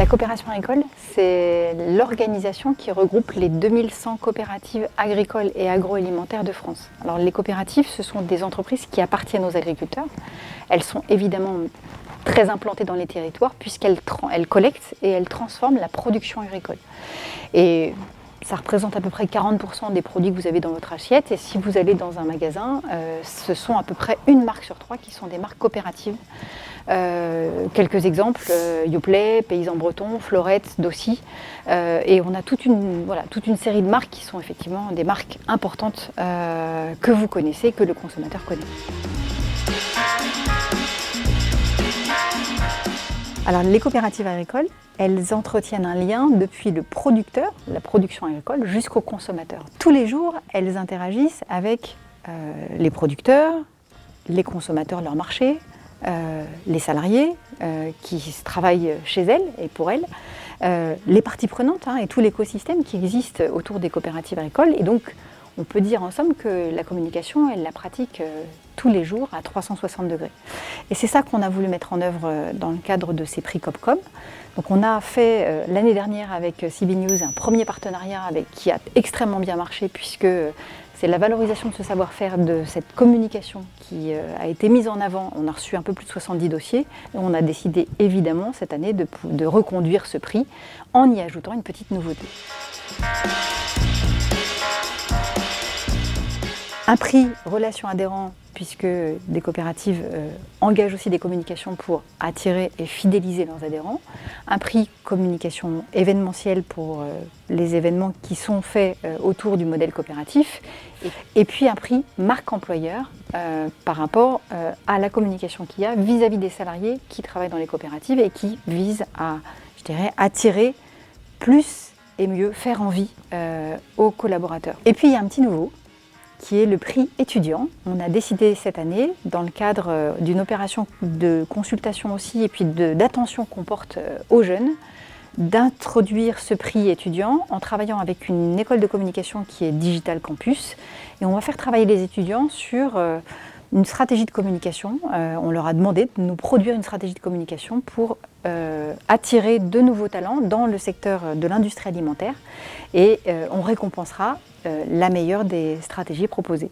coopération agricole, c'est l'organisation qui regroupe les 2100 coopératives agricoles et agroalimentaires de France. Alors les coopératives, ce sont des entreprises qui appartiennent aux agriculteurs. Elles sont évidemment très implantées dans les territoires puisqu'elles collectent et elles transforment la production agricole. Et ça représente à peu près 40% des produits que vous avez dans votre assiette. Et si vous allez dans un magasin, ce sont à peu près une marque sur trois qui sont des marques coopératives. Quelques exemples, Yoplait, Paysan Breton, Florette, Dossi. Et on a toute une série de marques qui sont effectivement des marques importantes que vous connaissez, que le consommateur connaît. Alors les coopératives agricoles, elles entretiennent un lien depuis le producteur, la production agricole, jusqu'au consommateur. Tous les jours, elles interagissent avec les producteurs, les consommateurs de leur marché, les salariés qui travaillent chez elles et pour elles, les parties prenantes et tout l'écosystème qui existe autour des coopératives agricoles. Et donc, on peut dire en somme que la communication, elle la pratique tous les jours à 360 degrés. Et c'est ça qu'on a voulu mettre en œuvre dans le cadre de ces prix COPCOM. Donc on a fait l'année dernière avec CB News un premier partenariat qui a extrêmement bien marché puisque c'est la valorisation de ce savoir-faire, de cette communication qui a été mise en avant. On a reçu un peu plus de 70 dossiers et on a décidé évidemment cette année de reconduire ce prix en y ajoutant une petite nouveauté. Un prix relation adhérent, puisque des coopératives engagent aussi des communications pour attirer et fidéliser leurs adhérents. Un prix communication événementielle pour les événements qui sont faits autour du modèle coopératif. Et puis un prix marque employeur par rapport à la communication qu'il y a vis-à-vis des salariés qui travaillent dans les coopératives et qui visent à, je dirais, attirer plus et mieux, faire envie aux collaborateurs. Et puis il y a un petit nouveau, qui est le prix étudiant. On a décidé cette année, dans le cadre d'une opération de consultation aussi et puis d'attention qu'on porte aux jeunes, d'introduire ce prix étudiant en travaillant avec une école de communication qui est Digital Campus. Et on va faire travailler les étudiants sur une stratégie de communication. On leur a demandé de nous produire une stratégie de communication pour attirer de nouveaux talents dans le secteur de l'industrie alimentaire et on récompensera la meilleure des stratégies proposées.